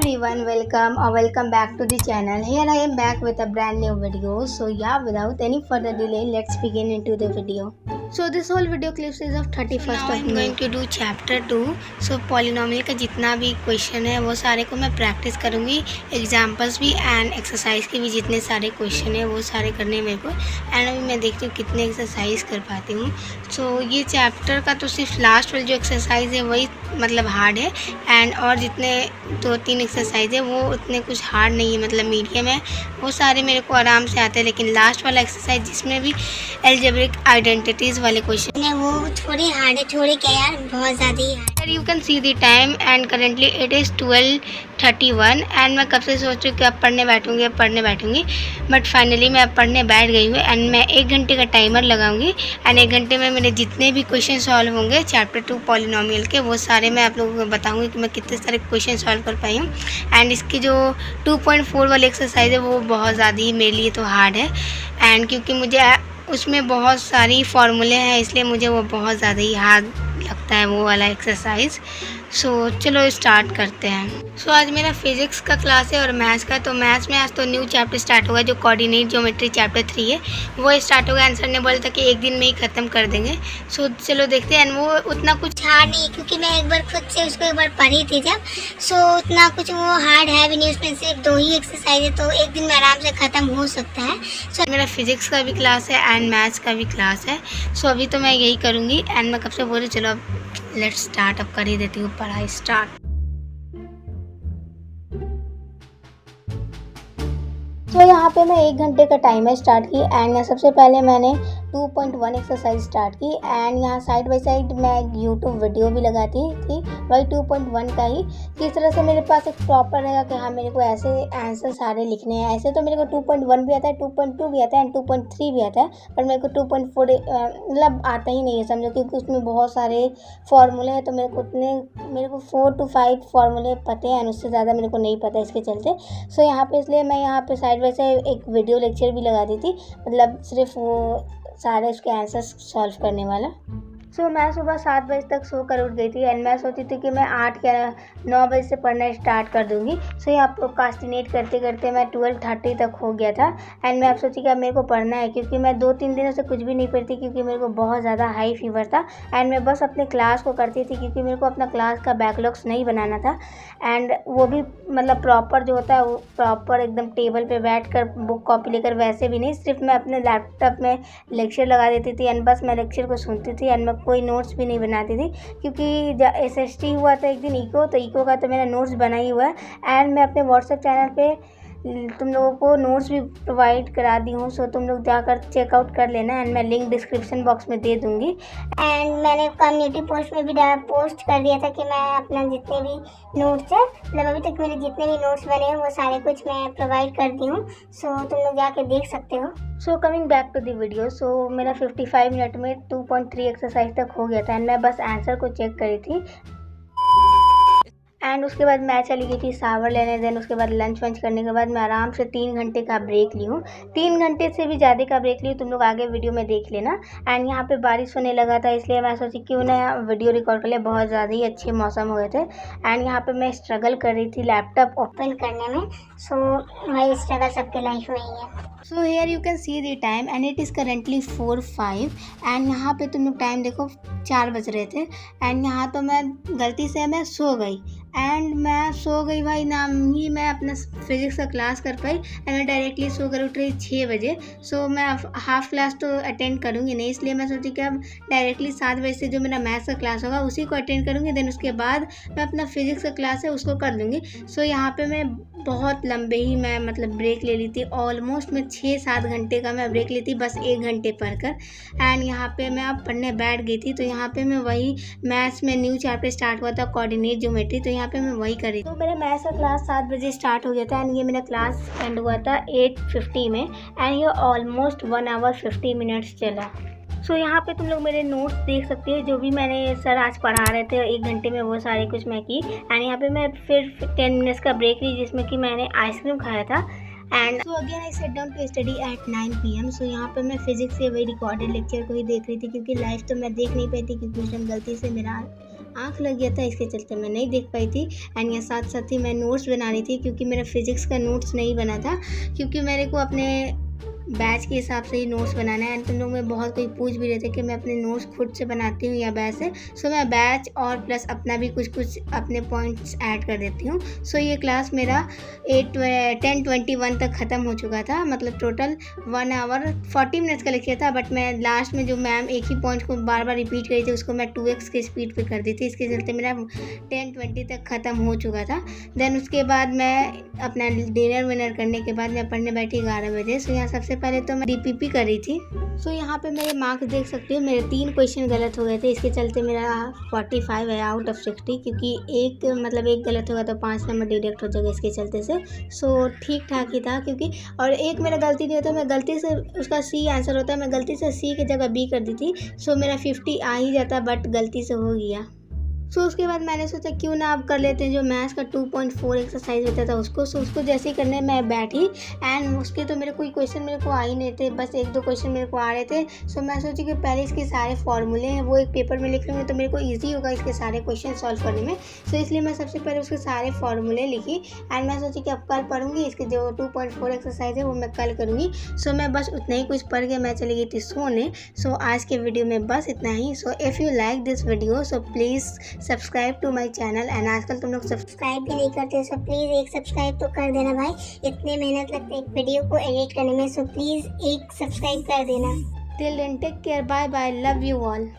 everyone, welcome back to the channel. Here I am back with a brand new video. So yeah, without any further delay, let's begin into the video. So this whole video clips is of 31st of May. I'm going to do chapter 2. So polynomial का जितना भी question है वो सारे को मैं practice करूँगी, examples भी एंड एक्सरसाइज के भी जितने सारे क्वेश्चन है वो सारे करने मेरे को। एंड अभी मैं देखती हूँ कितने एक्सरसाइज कर पाती हूँ। सो ये चैप्टर का तो सिर्फ लास्ट वाली जो एक्सरसाइज है वही मतलब हार्ड है, एंड और जितने 2-3 एक्सरसाइज है वो उतने कुछ हार्ड नहीं है, मतलब मीडियम है, वो सारे मेरे को आराम से आते हैं। लेकिन लास्ट वाला एक्सरसाइज जिसमें भी एल्जेब्रिक आइडेंटिटीज़ वाले क्वेश्चन है वो थोड़े हार्ड है, थोड़े क्या यार बहुत ज़्यादा ही hard. You can see the time and currently it is 12:31 and मैं कब से सोच रही हूँ कि अब पढ़ने बैठूँगी, बट फाइनली मैं अब पढ़ने बैठ गई हूँ। एंड मैं 1 घंटे का टाइमर लगाऊंगी एंड 1 घंटे में मेरे जितने भी क्वेश्चन सॉल्व होंगे चैप्टर 2 पॉलिनोमियल के वो सारे मैं आप लोगों को बताऊंगी कि मैं कितने सारे क्वेश्चन सॉल्व कर पाई हूँ। एंड इसकी जो 2.4 वाली एक्सरसाइज है वो बहुत ज़्यादा ही मेरे लिए तो हार्ड है, एंड क्योंकि मुझे उसमें बहुत सारी फार्मूले हैं इसलिए मुझे वो बहुत ज़्यादा ही हार्ड लगता है वो वाला एक्सरसाइज। सो चलो स्टार्ट करते हैं। सो आज मेरा फिजिक्स का क्लास है और मैथ्स का। तो मैथ्स में आज तो न्यू चैप्टर स्टार्ट होगा जो कोऑर्डिनेट ज्योमेट्री चैप्टर 3 है वो स्टार्ट होगा। आंसर ने बोला था कि 1 दिन में ही ख़त्म कर देंगे। सो चलो देखते हैं। एंड वो उतना कुछ हार्ड नहीं क्योंकि मैं एक बार खुद से उसको एक बार पढ़ी थी जब, सो उतना कुछ वो हार्ड है भी नहीं। उसमें सिर्फ 2 ही एक्सरसाइज है तो 1 दिन में आराम से ख़त्म हो सकता है। सो मेरा फिजिक्स का भी क्लास है एंड मैथ्स का भी क्लास है। सो अभी तो मैं यही करूँगी एंड मैं कब से बोल रही चलो अब लेट्स स्टार्ट, अब कर ही देती हूँ पढ़ाई स्टार्ट। तो यहाँ पे मैं 1 घंटे का टाइमर स्टार्ट की एंड सबसे पहले मैंने 2.1 एक्सरसाइज स्टार्ट की एंड यहाँ साइड बाई साइड मैं यूट्यूब वीडियो भी लगाती थी वही 2.1 का ही, किस तरह से मेरे पास एक प्रॉपर रहेगा कि हाँ मेरे को ऐसे आंसर सारे लिखने हैं। ऐसे तो मेरे को 2.1 भी आता है, 2.2 भी आता है एंड 2.3 भी आता है, पर मेरे को 2.4 मतलब आता ही नहीं है समझो, क्योंकि उसमें बहुत सारे फार्मूले हैं। तो मेरे को 4 to 5 फार्मूले पते हैं, उससे ज़्यादा मेरे को नहीं पता इसके चलते। सो यहाँ पे इसलिए मैं यहाँ पे साइड बाई साइड एक वीडियो लेक्चर भी लगा दी थी, मतलब सिर्फ वो सारे उसके आंसर्स सॉल्व करने वाला। सो मैं सुबह 7 बजे तक सो कर उठ गई थी एंड मैं सोची थी कि मैं 8 या 9 बजे से पढ़ना स्टार्ट कर दूंगी। सो यहाँ प्रोक्रास्टिनेट करते करते मैं 12:30 तक हो गया था एंड मैं अब सोची कि अब मेरे को पढ़ना है, क्योंकि मैं 2-3 दिनों से कुछ भी नहीं पढ़ती क्योंकि मेरे को बहुत ज़्यादा हाई फीवर था एंड मैं बस अपने क्लास को करती थी क्योंकि मेरे को अपना क्लास का बैकलॉग्स नहीं बनाना था। एंड वो भी मतलब प्रॉपर जो होता है वो प्रॉपर एकदम टेबल पे बैठ कर बुक कॉपी लेकर, वैसे भी नहीं, सिर्फ मैं अपने लैपटॉप में लेक्चर लगा देती थी एंड बस मैं लेक्चर को सुनती थी एंड मैं कोई नोट्स भी नहीं बनाती थी। क्योंकि SST हुआ था एक दिन इको का तो मेरा नोट्स बना ही हुआ है एंड मैं अपने व्हाट्सएप चैनल पे तुम लोगों को नोट्स भी प्रोवाइड करा दी हूँ। सो तुम लोग जाकर चेकआउट कर लेना एंड मैं लिंक डिस्क्रिप्शन बॉक्स में दे दूँगी। एंड मैंने कम्युनिटी पोस्ट में भी पोस्ट कर दिया था कि मैं अपना जितने भी नोट्स है, मतलब अभी तक मेरे जितने भी नोट्स बने हैं वो सारे कुछ मैं प्रोवाइड कर दी हूँ। सो तुम लोग जाके देख सकते हो। So coming back to the video, so मेरा 55 मिनट में 2.3 एक्सरसाइज तक हो गया था एंड मैं बस आंसर को चेक करी थी एंड उसके बाद मैं चली गई थी शावर लेने। देन उसके बाद लंच वंच करने के बाद मैं आराम से 3 घंटे का ब्रेक ली हूँ, 3 घंटे से भी ज़्यादा का ब्रेक ली हूँ। तुम लोग आगे वीडियो में देख लेना। एंड यहाँ पे बारिश होने लगा था इसलिए मैं सोची क्यों ना वीडियो रिकॉर्ड कर ले, बहुत ज़्यादा ही अच्छे मौसम हुए थे। एंड यहाँ पे मैं स्ट्रगल कर रही थी लैपटॉप ओपन करने में। सो वही स्ट्रगल सबके लाइफ में ही है। So here you can see the time and it is currently 4:05 and यहाँ पे तुम लोग टाइम देखो 4 बज रहे थे एंड यहाँ तो मैं गलती से मैं सो गई एंड मैं सो गई भाई, नाम ही मैं अपना फिजिक्स का क्लास कर पाई एंड मैं डायरेक्टली सो कर उठ रही 6 बजे। सो मैं हाफ क्लास तो अटेंड करूँगी नहीं, इसलिए मैं सोची कि अब डायरेक्टली 7 बजे से जो मेरा मैथ्स का क्लास होगा उसी को अटेंड करूँगी। देन उसके बाद मैं अपना फिजिक्स का क्लास है उसको कर लूँगी। सो यहाँ पे मैं बहुत लंबे ही मैं मतलब ब्रेक ले ली थी, ऑलमोस्ट मैं 6-7 घंटे का मैं ब्रेक ली थी बस 1 घंटे पढ़कर। एंड यहाँ पे मैं अब पढ़ने बैठ गई थी। तो यहाँ पे मैं वही मैथ्स में न्यू चैप्टर स्टार्ट हुआ था कोऑर्डिनेट ज्योमेट्री, तो यहाँ पे मैं वही करी। तो मेरा मैथ्स का क्लास 7 बजे स्टार्ट हो गया था एंड ये मेरा क्लास एंड हुआ था 8:50 में एंड ये ऑलमोस्ट 1 hour 50 मिनट्स चला। सो यहाँ पे तुम लोग मेरे नोट्स देख सकते हो जो भी मैंने सर आज पढ़ा रहे थे 1 घंटे में वो सारे कुछ मैं की। एंड यहाँ पे मैं फिर 10 मिनट्स का ब्रेक ली जिसमें कि मैंने आइसक्रीम खाया था। And so again I set down to study at 9 PM। So यहाँ पे मैं फिजिक्स से वही रिकॉर्डेड लेक्चर को ही देख रही थी क्योंकि लाइव तो मैं देख नहीं पाई थी क्योंकि उस टाइम गलती से मेरा आँख लग गया था, इसके चलते मैं नहीं देख पाई थी। एंड यहाँ साथ साथ ही मैं नोट्स बना रही थी, क्योंकि मेरा फिज़िक्स का नोट्स नहीं बना था, क्योंकि मेरे को अपने बैच के हिसाब से ही नोट्स बनाना है। एंड तुम लोग में बहुत कोई पूछ भी रहे थे कि मैं अपने नोट्स खुद से बनाती हूँ या बैच से। सो मैं बैच और प्लस अपना भी कुछ अपने पॉइंट्स ऐड कर देती हूँ। सो ये क्लास मेरा 10:21 तक ख़त्म हो चुका था, मतलब टोटल 1 आवर 40 मिनट्स का लेक्चर था। बट मैं लास्ट में जो मैम एक ही पॉइंट को बार बार रिपीट करी थी, उसको मैं 2x की स्पीड पे कर दी थी। इसके चलते मेरा 10:20 तक ख़त्म हो चुका था। देन उसके बाद मैं अपना डिनर विनर करने के बाद मैं पढ़ने बैठी 11 बजे। सो यहाँ सबसे पहले तो मैं DPP कर रही थी। सो यहाँ पे मेरे मार्क्स देख सकते हो, मेरे 3 क्वेश्चन गलत हो गए थे। इसके चलते मेरा 45 है आउट ऑफ 60, क्योंकि एक गलत होगा तो 5 नंबर डिडक्ट हो जाएगा इसके चलते से। सो ठीक ठाक ही था, क्योंकि और एक मेरा गलती नहीं होता, मैं गलती से उसका C आंसर होता है, मैं गलती से C की जगह B कर दी थी। सो मेरा 50 आ ही जाता, बट गलती से हो गया। सो उसके बाद मैंने सोचा क्यों ना आप कर लेते हैं जो मैथ्स का 2.4 एक्सरसाइज होता था उसको। सो उसको जैसे ही करने मैं बैठी, एंड उसके तो मेरे कोई क्वेश्चन मेरे को आ ही नहीं थे, बस 1-2 क्वेश्चन मेरे को आ रहे थे। सो मैं सोची कि पहले इसके सारे फॉर्मूले हैं वो एक पेपर में लिख लूँगी तो मेरे को ईजी होगा इसके सारे क्वेश्चन सॉल्व करने में। सो इसलिए मैं सबसे पहले उसके सारे फॉर्मूले लिखी, एंड मैं सोची कि अब कल पढ़ूँगी, इसके जो 2.4 एक्सरसाइज है वो मैं कल करूँगी। सो मैं बस उतना ही कुछ पढ़ के मैं चली गई थी सोने। सो आज के वीडियो में बस इतना ही। So if you like this video so please subscribe to my channel. And आजकल तुम लोग सब्सक्राइब भी नहीं करते, सो प्लीज़ एक सब्सक्राइब तो कर देना भाई, इतने मेहनत लगती है एक वीडियो को एडिट करने में। सो प्लीज़ एक सब्सक्राइब कर देना। Till then take care, bye bye, love you all.